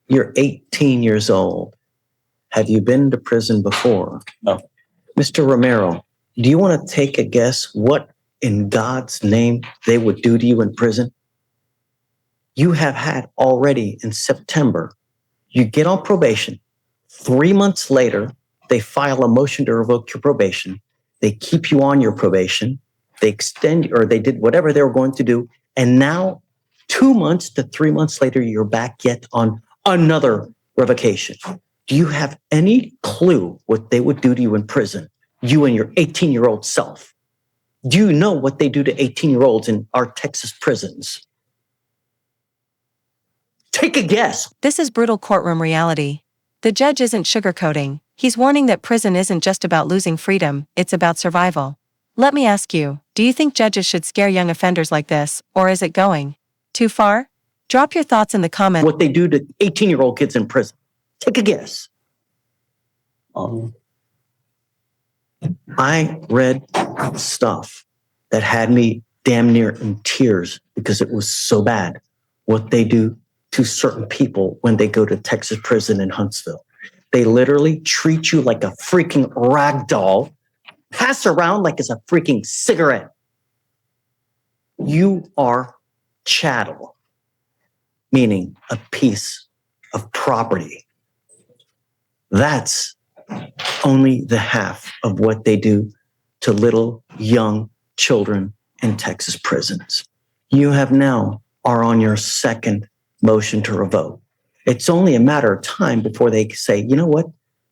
You're 18 years old. Have you been to prison before? No. Mr. Romero, do you want to take a guess what in God's name they would do to you in prison? You have had already in September, you get on probation. 3 months later, they file a motion to revoke your probation. They keep you on your probation. They extend, or they did whatever they were going to do. And now 2 months to 3 months later, you're back yet on another revocation. Do you have any clue what they would do to you in prison? You and your 18-year-old self. Do you know what they do to 18-year-olds in our Texas prisons? Take a guess. This is brutal courtroom reality. The judge isn't sugarcoating. He's warning that prison isn't just about losing freedom, it's about survival. Let me ask you, do you think judges should scare young offenders like this, or is it going too far? Drop your thoughts in the comments. What they do to 18-year-old kids in prison. Take a guess. I read stuff that had me damn near in tears because it was so bad. What they do to certain people when they go to Texas prison in Huntsville. They literally treat you like a freaking rag doll, pass around like it's a freaking cigarette. You are chattel, meaning a piece of property. That's only the half of what they do to little young children in Texas prisons. You have now are on your second motion to revoke. It's only a matter of time before they say, you know what?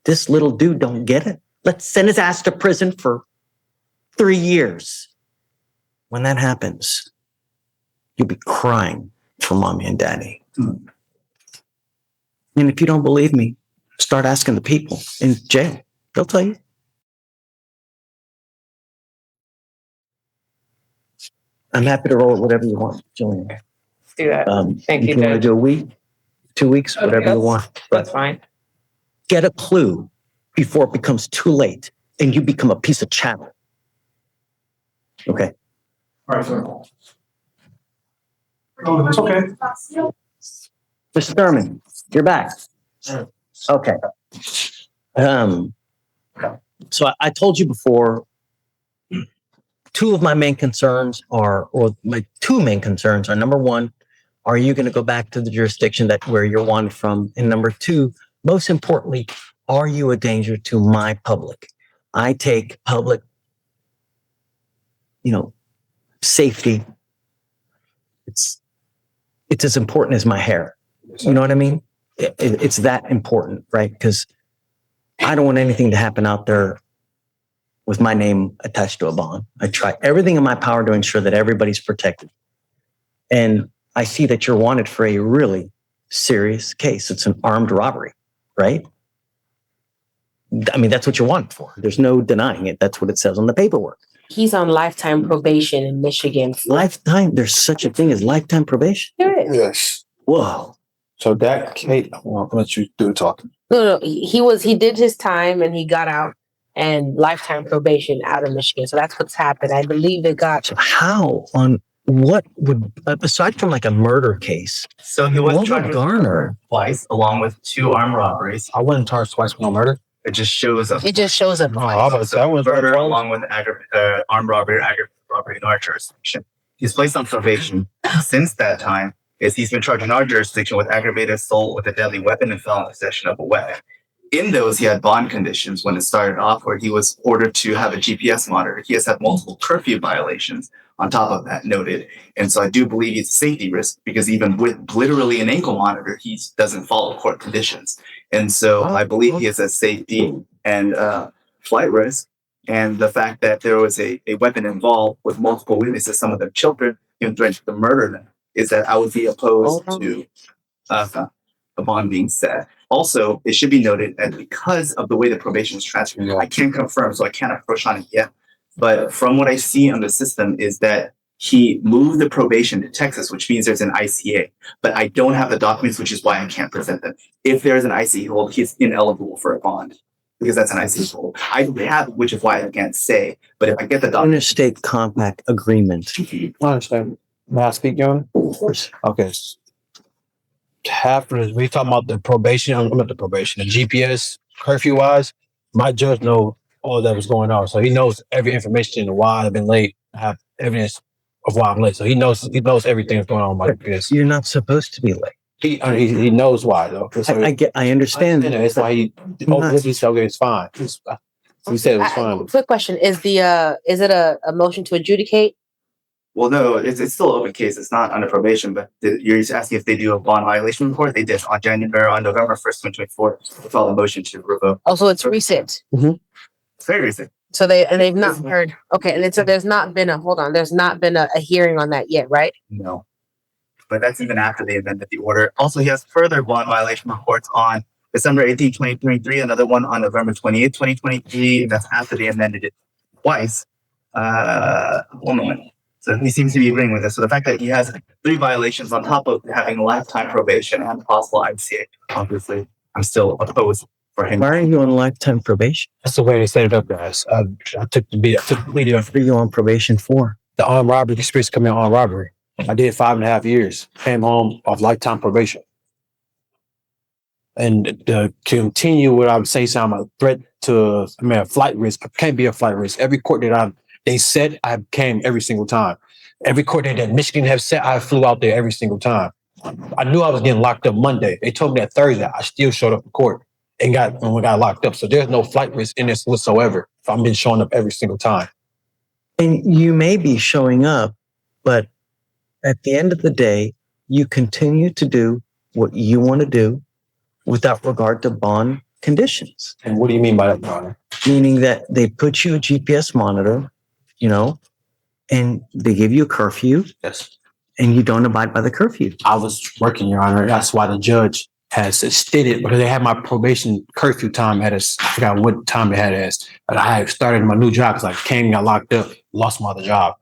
This little dude don't get it. Let's send his ass to prison for 3 years. When that happens, you'll be crying for mommy and daddy. And if you don't believe me, start asking the people in jail. They'll tell you. I'm happy to roll it whatever you want, Jillian. Let's do that. Thank you, If you want to Judge. do a week, 2 weeks, whatever you want. That's fine. Get a clue before it becomes too late and you become a piece of chattel. Okay. All right, sir. Oh, that's okay. Mr. Thurman, you're back. Okay. So I told you before, two of my main concerns are, or my two main concerns are, number one, are you going to go back to the jurisdiction that where you're wanted from? And number two, most importantly, are you a danger to my public? I take public, safety. It's as important as my hair. You know what I mean? It's that important, right? Because I don't want anything to happen out there with my name attached to a bond. I try everything in my power to ensure that everybody's protected. And I see that you're wanted for a really serious case. It's an armed robbery, right? I mean, that's what you're wanted for. There's no denying it. That's what it says on the paperwork. He's on lifetime probation in Michigan. Lifetime? There's such a thing as lifetime probation? There is. Yes. Whoa. So that Kate, well, I'll let you do the talking. No. He did his time and he got out and lifetime probation out of Michigan. So that's what's happened. I believe it got. So how on what would, aside from like a murder case, So he was what charged would with garner? murder twice, along with 2 armed robberies. I wasn't charged twice with no murder. It just shows up. It just shows up. No, I was, that was Murder along with armed robbery or aggravated robbery in our jurisdiction. He's placed on probation since that time, as he's been charged in our jurisdiction with aggravated assault with a deadly weapon and felon possession of a weapon. In those, he had bond conditions when it started off, where he was ordered to have a GPS monitor. He has had multiple curfew violations on top of that noted. And so I do believe he's a safety risk, because even with literally an ankle monitor, he doesn't follow court conditions. And so I believe he is a safety and flight risk. And the fact that there was a weapon involved with multiple witnesses, some of them children, threatened to murder them, is that I would be opposed to the bond being set. Also, it should be noted that because of the way the probation is transferred, I can't confirm, so I can't approach on it yet. But from what I see on the system is that he moved the probation to Texas, which means there's an ICA. But I don't have the documents, which is why I can't present them. If there's an ICA hold, he's ineligible for a bond, because that's an ICA hold. I have, which is why I can't say. But if I get the documents, Interstate compact agreement. I understand. May I speak, Young? Of course. Okay. half of we talking about the probation. I'm not the probation, the GPS curfew wise. My judge know all that was going on, so he knows every information and why I've been late. I have evidence of why I'm late, so he knows everything that's going on with my GPS. You're not supposed to be late. He knows why though. So I understand. That's why he. He said okay, it's fine. He said it was fine. Quick question: is it a motion to adjudicate? Well, no, it's still an open case. It's not under probation, but you're just asking if they do a bond violation report. They did on November 1st, 2024. They filed a motion to revoke. Oh, so it's recent. It's very recent. So they've not heard. Okay, and so there's not been a hearing on that yet, right? No. But that's even after they amended the order. Also, he has further bond violation reports on December 18, 2023, another one on November 28, 2023. And that's after they amended it twice. One moment. So he seems to be agreeing with this. So the fact that he has 3 violations on top of having lifetime probation and possible ICA, obviously, I'm still opposed for him. Why are you on lifetime probation? That's the way they set it up, guys. I took the beat. I took the plea deal. What are you on probation for? The armed robbery conspiracy coming on armed robbery. I did 5.5 years. Came home off lifetime probation. And to continue what I would say, so I'm a threat to, a flight risk. I can't be a flight risk. Every court that they said I came every single time. Every court that Michigan have said, I flew out there every single time. I knew I was getting locked up Monday. They told me that Thursday. I still showed up in court and got locked up. So there's no flight risk in this whatsoever. I've been showing up every single time. And you may be showing up, but at the end of the day, you continue to do what you want to do without regard to bond conditions. And what do you mean by that, Your Honor? Meaning that they put you a GPS monitor, and they give you a curfew. Yes. And you don't abide by the curfew. I was working, Your Honor. That's why the judge has stated, because they had my probation curfew time at us. I forgot what time it had as. But I had started my new job because I came, got locked up, lost my other job.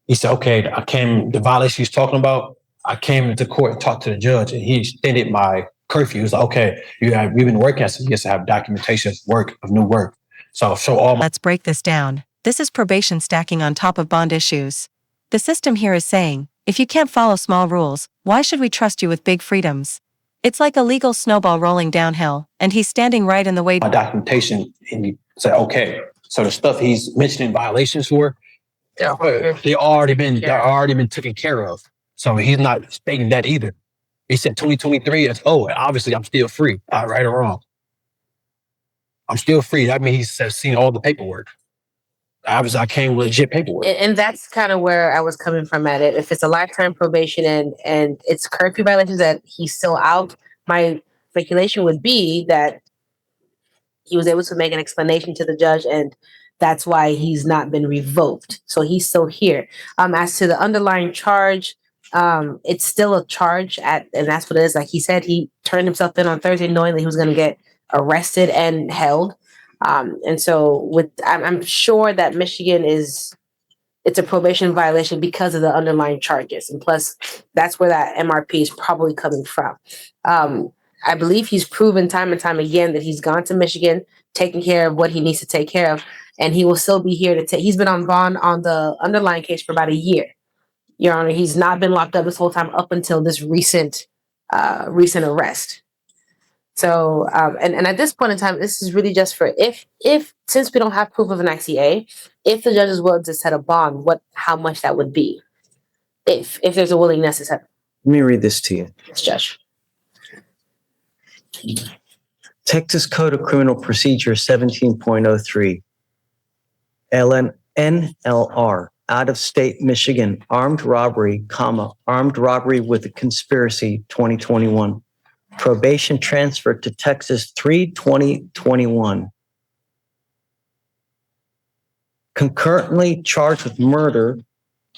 He said, okay, the violation he's talking about, I came into court and talked to the judge, and he extended my curfew. He was like, okay, you've been working. I said, yes, I have documentation of new work. So I'll show all my. Let's break this down. This is probation stacking on top of bond issues. The system here is saying, if you can't follow small rules, why should we trust you with big freedoms? It's like a legal snowball rolling downhill, and he's standing right in the way. My documentation, and he said, okay, so the stuff he's mentioning violations for, they're already been taken care of. So he's not stating that either. He said 2023, obviously I'm still free, right or wrong. I'm still free. That means he's seen all the paperwork. Obviously, I came with legit paperwork. And that's kind of where I was coming from at it. If it's a lifetime probation and it's curfew violations that he's still out, my speculation would be that he was able to make an explanation to the judge, and that's why he's not been revoked. So he's still here. As to the underlying charge, it's still a charge and that's what it is. Like he said, he turned himself in on Thursday knowing that he was going to get arrested and held. And so I'm sure that Michigan it's a probation violation because of the underlying charges. And plus that's where that MRP is probably coming from. I believe he's proven time and time again that he's gone to Michigan, taking care of what he needs to take care of. And he will still be here he's been on bond on the underlying case for about a year. Your Honor, he's not been locked up this whole time up until this recent arrest. So, and at this point in time, this is really just for if since we don't have proof of an ICA, if the judge is willing to set a bond, how much that would be, if there's a willingness to set. Let me read this to you. Yes, Judge. Texas Code of Criminal Procedure 17.03. NLR. Out of state Michigan, armed robbery, armed robbery with a conspiracy, 2021. Probation transferred to Texas 3/20/21. Concurrently charged with murder,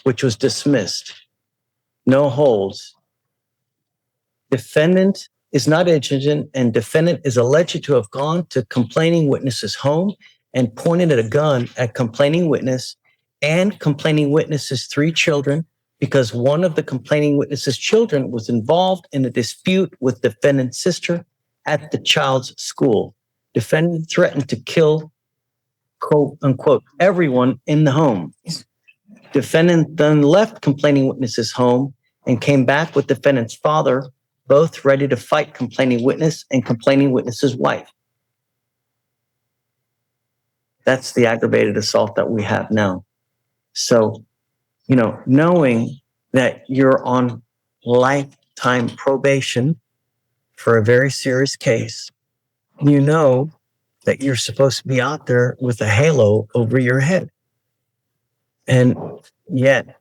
which was dismissed. No holds. Defendant is not indigent, and defendant is alleged to have gone to complaining witness's home and pointed a gun at complaining witness and complaining witness's 3 children because one of the complaining witness's children was involved in a dispute with defendant's sister at the child's school. Defendant threatened to kill, quote unquote, everyone in the home. Defendant then left complaining witness's home and came back with defendant's father both ready to fight complaining witness and complaining witness's wife. That's the aggravated assault that we have now. So, knowing that you're on lifetime probation for a very serious case, you know that you're supposed to be out there with a halo over your head. And yet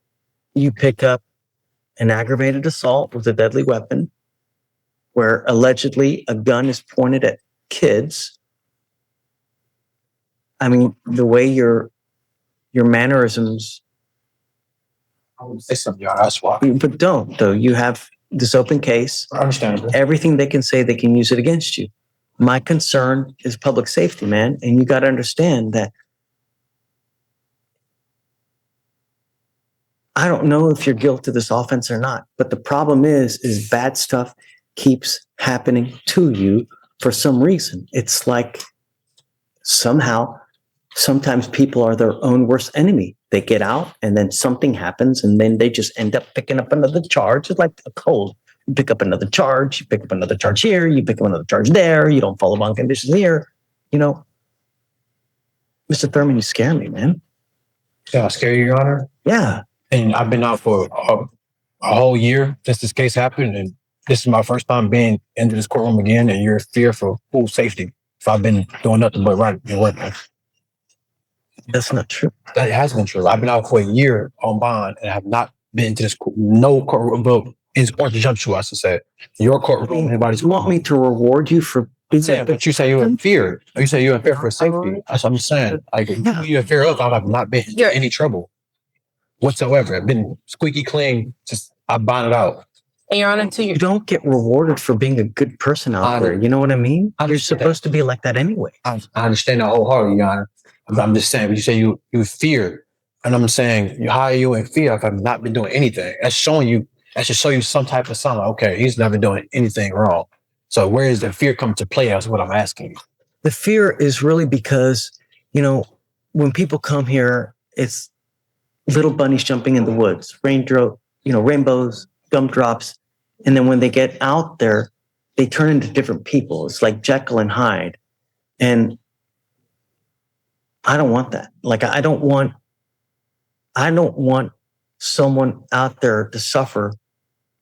you pick up an aggravated assault with a deadly weapon where allegedly a gun is pointed at kids. I mean, the way your mannerisms. I would say something, Your Honor. That's why. But don't, though. You have this open case. Understandable. Everything they can say, they can use it against you. My concern is public safety, man. And you got to understand that I don't know if you're guilty of this offense or not, but the problem is bad stuff keeps happening to you for some reason. It's like sometimes people are their own worst enemy. They get out and then something happens and then they just end up picking up another charge. It's like a cold. You pick up another charge, you pick up another charge here, you pick up another charge there, you don't follow bond conditions here. Mr. Thurman, you scare me, man. Yeah, I scare you, Your Honor. Yeah. And I've been out for a whole year since this case happened. And this is my first time being into this courtroom again. And you're fearful for full safety. If I've been doing nothing but right and working. That's not true. That has been true. I've been out for a year on bond and have not been to no courtroom vote in Orange Junction, I should say. Your courtroom, anybody's. You want me to reward you for being Yeah, but you say you're in fear. You say you're in fear for safety. That's what I'm saying. Like, you're in fear of, I have not been in any trouble whatsoever. I've been squeaky clean. Just, I bonded out. And Your Honor, You don't get rewarded for being a good person out there. You know what I mean? You're supposed to be like that anyway. I understand that wholeheartedly, Your Honor. I'm just saying, you say you fear. And I'm saying, how are you in fear if I've not been doing anything? That should show you some type of sign. Like, okay, he's never doing anything wrong. So where is the fear come to play? That's what I'm asking you. The fear is really because, when people come here, it's little bunnies jumping in the woods, rainbows, gumdrops. And then when they get out there, they turn into different people. It's like Jekyll and Hyde. And I don't want that. Like, I don't want someone out there to suffer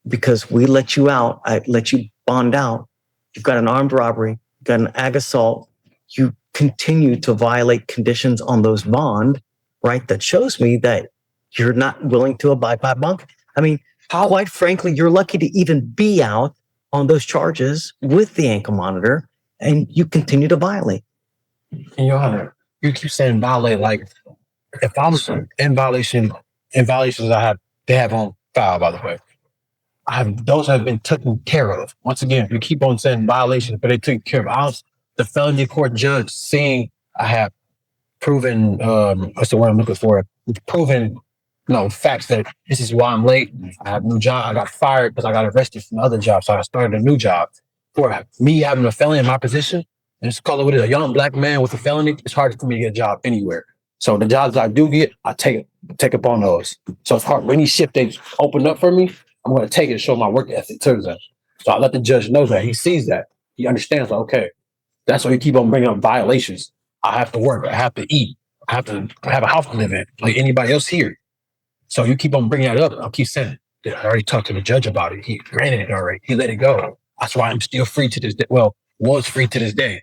because we let you out. I let you bond out. You've got an armed robbery, you've got an ag assault. You continue to violate conditions on those bond, right? That shows me that you're not willing to abide by bond. I mean, quite frankly, you're lucky to even be out on those charges with the ankle monitor, and you continue to violate. And Your Honor, you keep saying violate. Like, if I was in violations they have on file, by the way. Those have been taken care of. Once again, you keep on saying violations, but they took care of. The felony court judge seeing I have proven, what's the word I'm looking for? Proven, facts that this is why I'm late. I have a new job. I got fired because I got arrested from the other job. So I started a new job. For me having a felony in my position, and it's called a young black man with a felony, it's hard for me to get a job anywhere. So the jobs I do get, I take up on those. So it's hard. Any shift they open up for me, I'm going to take it and show my work ethic to them. So I let the judge know that. He sees that. He understands, like, okay, that's why you keep on bringing up violations. I have to work. I have to eat. I have to have a house to live in, like anybody else here. So you keep on bringing that up. I'll keep saying it. I already talked to the judge about it. He granted it already. He let it go. That's why I'm still free to this day. Well, was free to this day.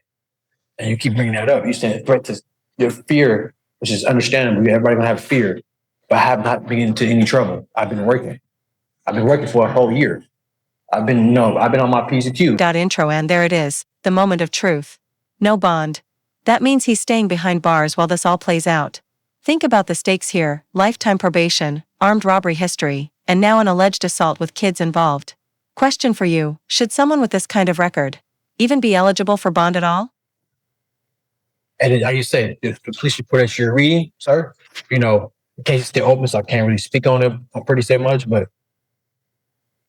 And you keep bringing that up. You said threat to your fear, which is understandable. Everybody gonna have fear, but I have not been into any trouble. I've been working. I've been working for a whole year. I've been on my PCQ. Intro, and there it is, the moment of truth. No bond. That means he's staying behind bars while this all plays out. Think about the stakes here: lifetime probation, armed robbery history, and now an alleged assault with kids involved. Question for you: should someone with this kind of record even be eligible for bond at all? And like you said, the police report that you're reading, sir, the case is still open, so I can't really speak on it. I'm pretty say much, but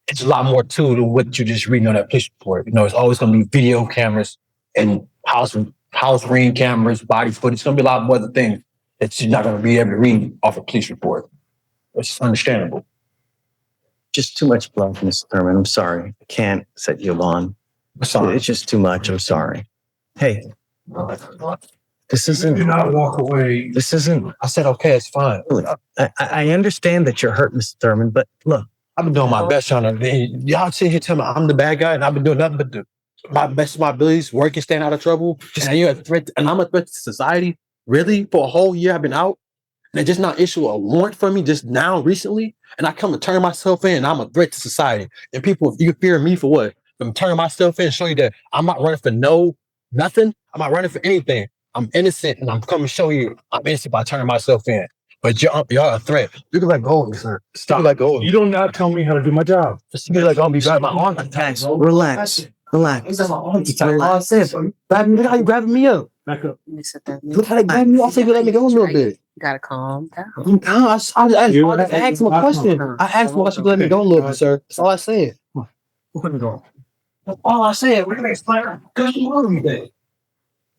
it's a lot more to than what you're just reading on that police report. It's always going to be video cameras and house ring cameras, body footage. It's going to be a lot more other things that you're not going to be able to read off a police report. It's understandable. just too much blood, Mr. Thurman. I'm sorry. I can't set you on. Sorry. It's just too much. I'm sorry. Hey, this isn't. Do not walk away. This isn't. I said, okay, it's fine. I understand that you're hurt, Mr. Thurman, but look, I've been doing my best trying to. Y'all sit here telling me I'm the bad guy, and I've been doing nothing but my best of my abilities, working, staying out of trouble. And you're a threat, and I'm a threat to society. Really, for a whole year, I've been out, and they just not issue a warrant for me just now recently, and I come to turn myself in, and I'm a threat to society. And people, you fear me for what? I'm turning myself in, show you that I'm not running for nothing. I'm not running for anything. I'm innocent, and I'm coming to show you I'm innocent by turning myself in. But y'all a threat. You can let go of me, sir. Stop. You can let go of me. You don't not tell me how to do my job. Just be like, I'll be grabbing my arm. relax, relax, relax. I said, look how you grabbing me up. Back up. Look how they grabbing me. I said, you let me go a little bit. You gotta calm down. I'm calm. I asked him a question. I asked him why she let me go a little bit, sir. That's all I said. Let me go. That's all I said. We're gonna explain. Because you want me there.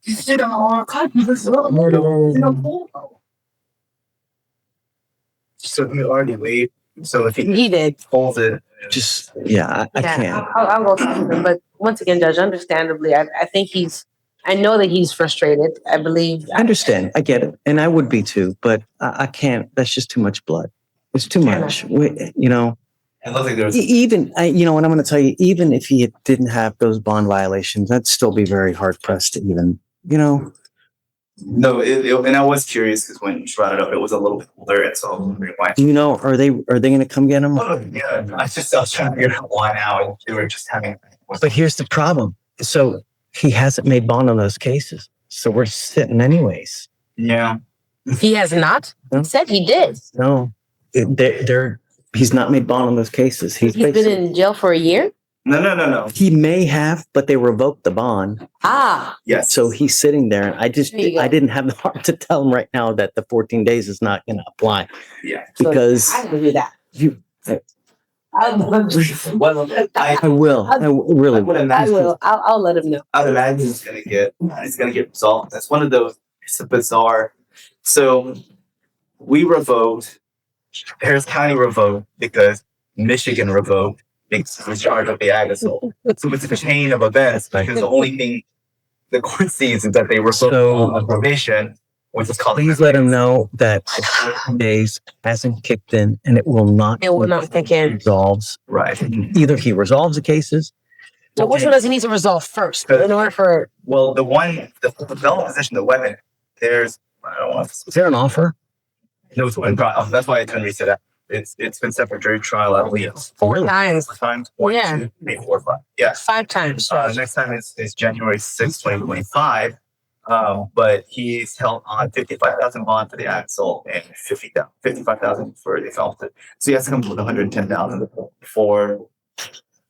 You sit on our copy. So he already waived. So if he He did. holds it, Just, yeah, I can't. I'll go talk to him. But once again, Judge, understandably, I think I know that he's frustrated. I believe. I understand. I get it. And I would be too, but I can't. That's just too much blood. It's too much. You know, it looks like there's even, you know, and I'm going to tell you, even if he didn't have those bond violations, I'd still be very hard pressed to even, you know. no. And I was curious because when you brought it up, it was a little bit older, and so I was wondering why. You know, are they going to come get him? Yeah, I was trying to figure out why now, and they were just having. But here's the problem. So he hasn't made bond on those cases. So we're sitting anyways. Yeah. He has not. No. He said he did. No, he's not made bond on those cases. He's been in jail for a year. No. He may have, but they revoked the bond. Ah, Yes. So he's sitting there, and I There you go. didn't have the heart to tell him right now that the 14 days is not going to apply Yeah. because I will do that. you. Well, I will. I really. would I imagine. will. I'll let him know. I would imagine it's gonna get resolved. That's one of those. It's a bizarre. So we revoked. Harris County revoked because Michigan revoked because it was charged of the Agasol. So it's a chain of events because the only thing the court sees is that they revoked on probation, which is called. Please let him know that the 14 days hasn't kicked in, and it will not. It will not kick in. Resolves. Right. Either he resolves the cases. So which one does he need to resolve first in order for? Well, the felon possession, the weapon. There's. I don't want. Is there an offer? No, it's one. That's why I turned reset out. It's been set for jury trial at least 4 times. 4 times. 1, Yeah. 2, 3, 4, 5. Yes. 5 times. Next time is January 6th, 2025. But he's held on 55,000 bond for the Axel and 55,000 for the felon. So he has to come with 110,000 for.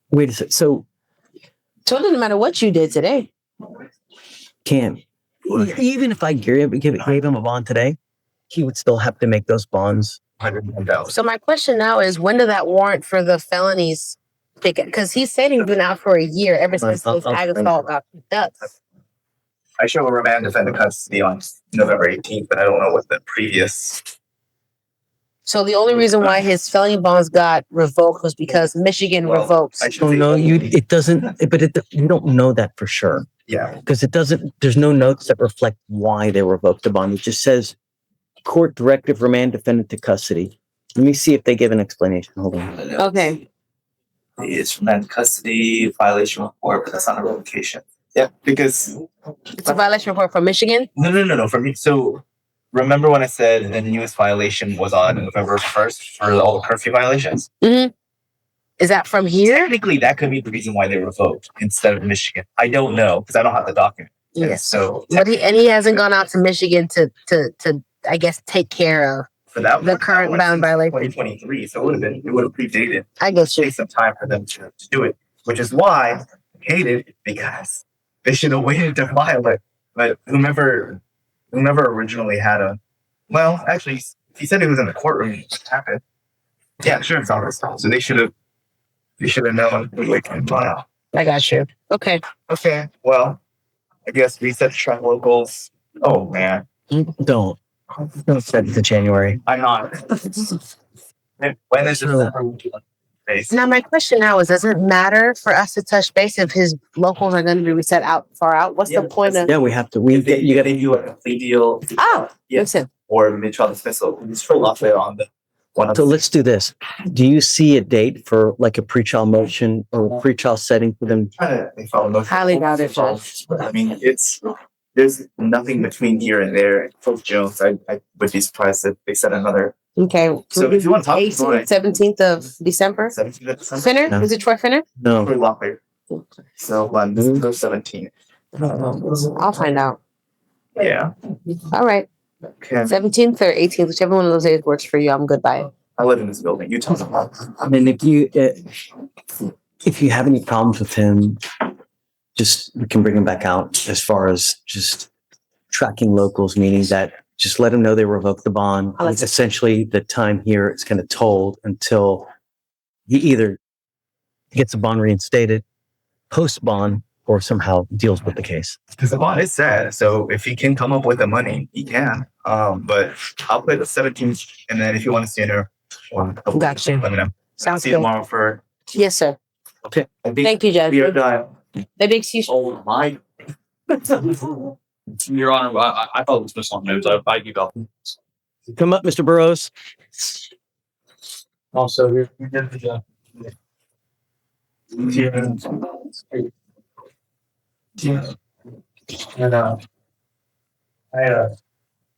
Wait a second. So So it doesn't matter what you did today. can't even if I gave him a bond today, he would still have to make those bonds. 110,000. So my question now is, when did that warrant for the felonies pick up? Because he said he's been out for a year ever since this Agasol got picked up. I show a remand defendant custody on November 18th, but I don't know what the previous. So the only reason why his felony bonds got revoked was because Michigan revoked. I should Oh say- no, it doesn't. But you don't know that for sure Yeah. because it doesn't. There's no notes that reflect why they revoked the bond. It just says court directive remand defendant to custody. Let me see if they give an explanation. Hold on. Okay. It's remand custody violation report, but that's not a revocation. Yeah, because It's a violation report from Michigan. no. For me, so remember when I said the newest violation was on November 1st for all the curfew violations? Mm-hmm. Is that from here? Technically, that could be the reason why they revoked instead of Michigan. I don't know because I don't have the document. Yes. So But he hasn't gone out to Michigan to I guess take care of. for that The one, current that bound was violation. 2023, so it would have predated. I guess you. Take some time for them to do it, which is why I hate it because they should have waited to file it. But whomever originally had well, actually, he said he was in the courtroom. It happened. Yeah, sure, it's office. So they should have known we can file. I got you. Okay. Okay, well, I guess reset track locals. Oh man, Don't set it to January. I'm not. When is this? base. Now, my question now is, does it matter for us to touch base if his locals are going to be reset out far out? What's the point of? Yeah, we have to. You got to do a plea deal. Oh, Yeah. listen. Or mid-trial dismissal. It's still off there on the one. So let's do this. Do you see a date for like a pretrial motion or a pretrial setting for them? Highly doubt it, Judge. I mean, there's nothing between here and there. Post Jones, I would be surprised if they set another Okay. So if you want to talk about it- 17th of December. 17th of December. Finner? No. Is it Troy Finner? No. Pretty longer. So go 17. I'll find out. Yeah. All right. Okay. 17th or 18th, whichever one of those days works for you, I'm good by it. I live in this building. You tell them. I mean, if you have any problems with him, just we can bring him back out as far as just tracking locals, meaning that just let him know they revoked the bond. I like that. Essentially, the time here is kind of told until he either gets the bond reinstated, post bond, or somehow deals with the case. Because the bond is set. So if he can come up with the money, he can. But I'll play the 17th. And then if you want to see her, Gotcha. let me know. Sounds See you good. tomorrow for. Yes, sir. Okay. Thank you, Judge. We are done. That makes you. Oh my. Your Honor, I thought it was just on news. I give up. Come up, Mr. Burrows. Also, we did the and I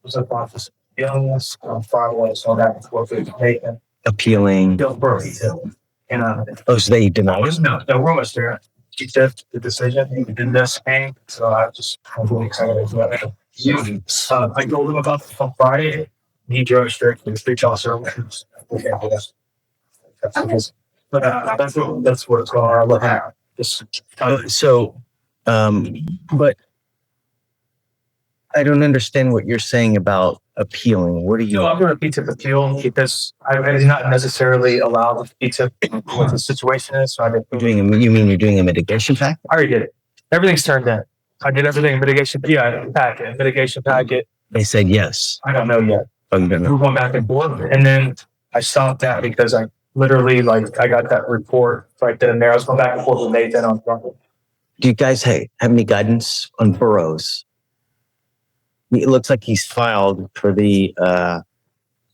was up office illness on Friday, so that was taken. Appealing. Don't worry. And Oh, so they denied him? no, the room was there. He said the decision, he did this thing, so I'm really excited about it. I told him about it on Friday. He drove straight to the street officer. Okay, but that's what it's going on. Look at this. But I don't understand what you're saying about appealing. What are you? No, I'm going to PTIP appeal because I did not necessarily allow the PTIP what the situation is. So I did. You mean you're doing a mitigation pact? I already did it. Everything's turned in. I did everything mitigation. Yeah, mitigation packet. They said yes. I don't know yet. Oh, you don't know. We're going back and forth, and then I stopped that because I literally I got that report right then and there. I was going back and forth with Nathan on front. Do you guys have any guidance on Burrows? It looks like he's filed for the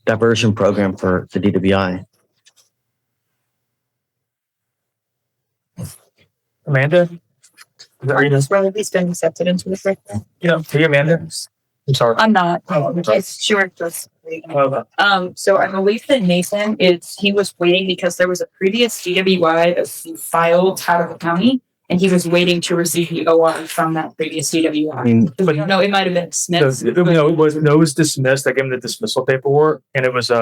diversion program for the DWI. Amanda, are you just? Brother, he's been accepted into the program. Yeah, are you Amanda? I'm sorry. I'm not. Oh, okay. It's sure just. Okay. So I believe that Nathan he was waiting because there was a previous DWI that he filed out of the county, and he was waiting to receive the OR from that previous I DWI. mean, But no, it might have been dismissed. It was dismissed. I gave him the dismissal paperwork, and it was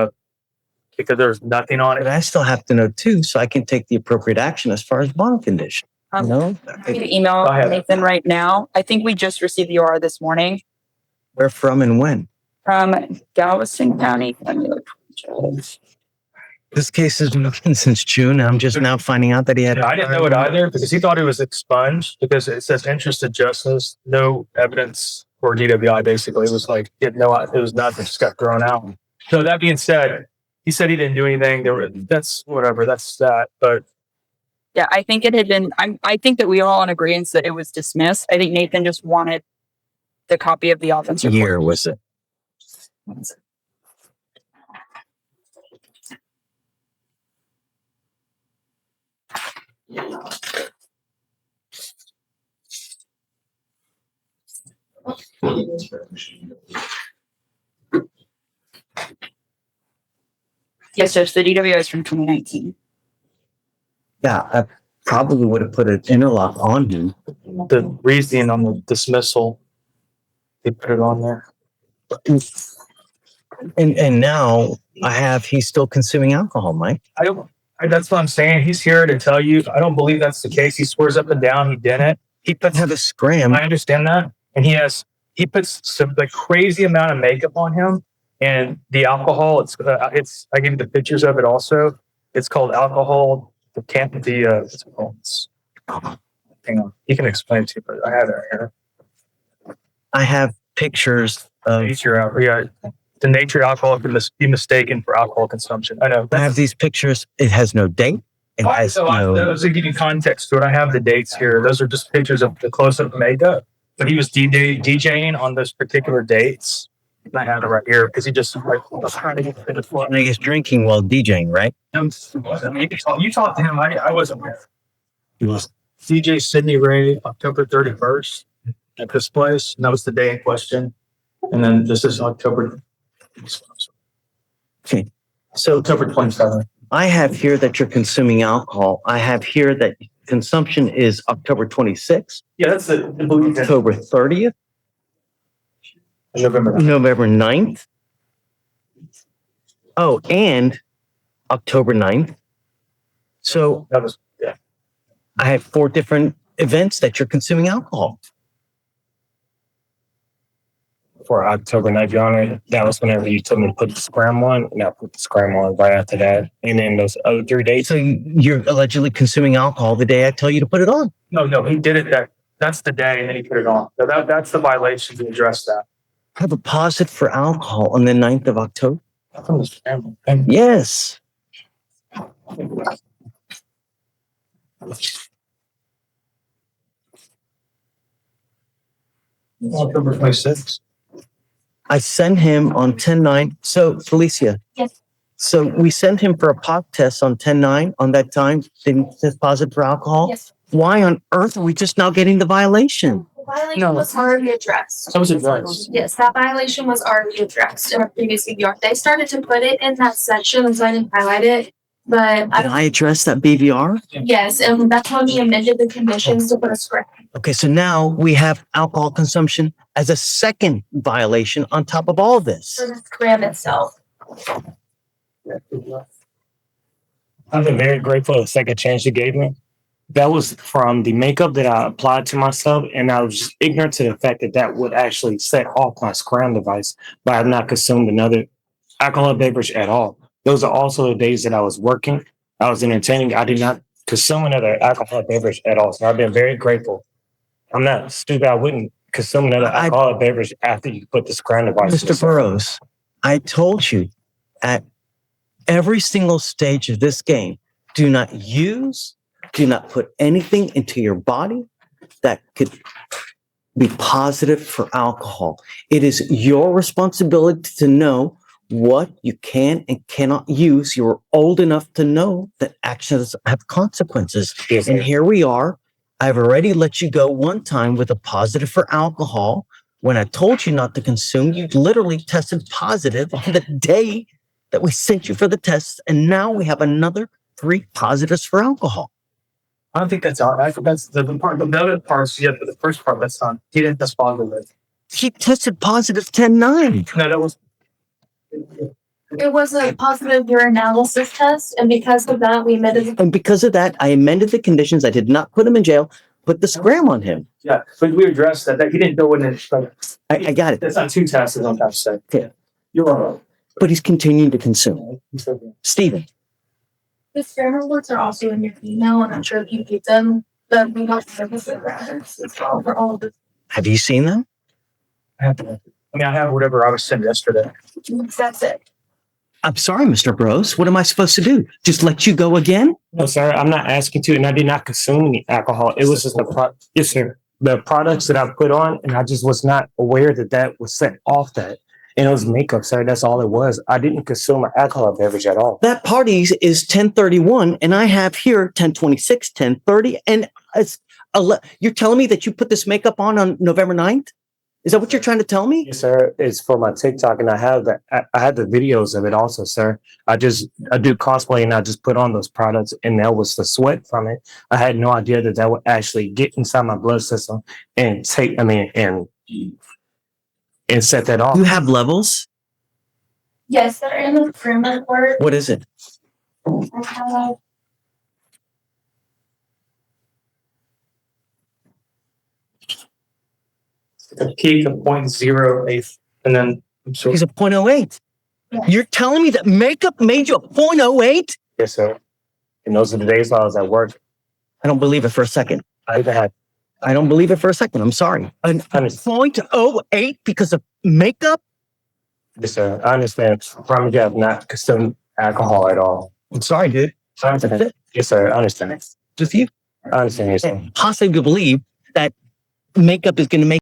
because there was nothing on but it. I still have to know too, so I can take the appropriate action as far as bond condition. Um, No, I'm going to email Go ahead. Nathan right now. I think we just received the OR this morning where from and when? from Galveston County. Let me look. This case has been open since June. And I'm just now finding out that he had. Yeah, I didn't know it either because he thought it was expunged because it says interested justice, no evidence for DWI. Basically, it was like it was nothing, just got thrown out. So that being said, he said he didn't do anything. That's whatever. That's that. But Yeah, I think it had been. I think that we are all in agreement that it was dismissed. I think Nathan just wanted the copy of the offense report. Year was it? Yes, Judge. The DWI is from 2019. Yeah, I probably would have put an interlock on him. the reasoning on the dismissal, they put it on there. And now he's still consuming alcohol, Mike. That's what I'm saying. He's here to tell you. I don't believe that's the case. He swears up and down he didn't. He puts. Have a scram. I understand that, and he puts some crazy amount of makeup on him, and the alcohol. It's. I give you the pictures of it also. It's called alcohol. What's it called? Hang on. You can explain it to you, but I have it here. I have pictures of. The nature of alcohol can be mistaken for alcohol consumption. I know. I have these pictures. It has no date. And guys, So to give you context to it, I have the dates here. Those are just pictures of the close-up makeup. But he was DJing on those particular dates. And I have it right here because he just like was trying to get to the floor. and I guess drinking while DJing, right? You talked to him. I wasn't there. It was DJ Sydney Ray, October 31st at this place. And that was the day in question. And then this is October. Okay. So October 27th. I have here that you're consuming alcohol. I have here that consumption is October 26th, Yeah, that's the October 30th, November. November 9th. Oh, and October 9th. So That was, yeah. I have 4 different events that you're consuming alcohol. For October 9th, Your Honor, that was whenever you told me to put the scram on, and I put the scram on right after that. And then those other 3 days. So you're allegedly consuming alcohol the day I tell you to put it on. No, he did it that's the day and then he put it on. So that's the violation to address that. I have a positive for alcohol on the 9th of October. From the scramble. Yes. October 26th. I sent him on 10/9. So Felicia. Yes. So we sent him for a pop test on 10/9 on that time. Didn't test positive for alcohol. Yes. Why on earth are we just now getting the violation? The violation No. was already addressed. That was addressed. Yes, that violation was already addressed in a previous CVR. They started to put it in that section, and so I didn't highlight it. But Did I address that BVR? yes, and that's when we amended the conditions to put a scram. Okay, so now we have alcohol consumption as a second violation on top of all this. For the scram itself. I've been very grateful for the second chance you gave me. That was from the makeup that I applied to myself, and I was just ignorant to the fact that that would actually set off my scram device, but I've not consumed another alcohol beverage at all. Those are also the days that I was working. I was entertaining. I did not consume another alcohol beverage at all. So I've been very grateful. I'm not stupid. I wouldn't consume another alcoholic beverage after you put the scram device. Mr. Burrows, I told you at every single stage of this game, do not put anything into your body that could be positive for alcohol. It is your responsibility to know what you can and cannot use. You're old enough to know that actions have consequences. Yes, And sir. here we are. I've already let you go one time with a positive for alcohol. When I told you not to consume, you literally tested positive on the day that we sent you for the test. And now we have another 3 positives for alcohol. I don't think that's all. That's the part. The other parts, yeah, but the first part that's on. He didn't test positive. He tested positive 10/9. No, that was. It was a positive urinalysis test, and because of that, we amended. And because of that, I amended the conditions. I did not put him in jail, put the scram on him. Yeah, but we addressed that he didn't go in and like. I got it. That's not 2 tests. I'm trying to say. Yeah. You're wrong. But he's continuing to consume. Stephen, The scram reports are also in your email, and I'm sure if you get them, but we don't service it for all of the. have you seen them? I have whatever I was sent yesterday. That's it. I'm sorry, Mr. Bros. What am I supposed to do? Just let you go again? No, sir. I'm not asking to, and I did not consume any alcohol. It was just yes, sir. The products that I put on, and I just was not aware that that was set off that. And it was makeup, sir. That's all it was. I didn't consume an alcohol beverage at all. That party is 10:31, and I have here 10:26, 10:30, and it's you're telling me that you put this makeup on November 9th? Is that what you're trying to tell me? Yes, sir. It's for my TikTok, and I have the videos of it also, sir. I do cosplay, and I just put on those products, and that was the sweat from it. I had no idea that would actually get inside my blood system and and set that off. You have levels? Yes, they're in the scram report. What is it? I have A peak of 0.08, and then I'm sorry. He's a 0.08. You're telling me that makeup made you a 0.08? Yes, sir. And those are the days while I was at work. I don't believe it for a second. I don't believe it for a second. I'm sorry. A 0.08 because of makeup? Yes, sir. I understand. From you have not consumed alcohol at all. I'm sorry, dude. That's it. Yes, sir. I understand. Just you. I understand. Yes, sir. Possibly believe that makeup is going to make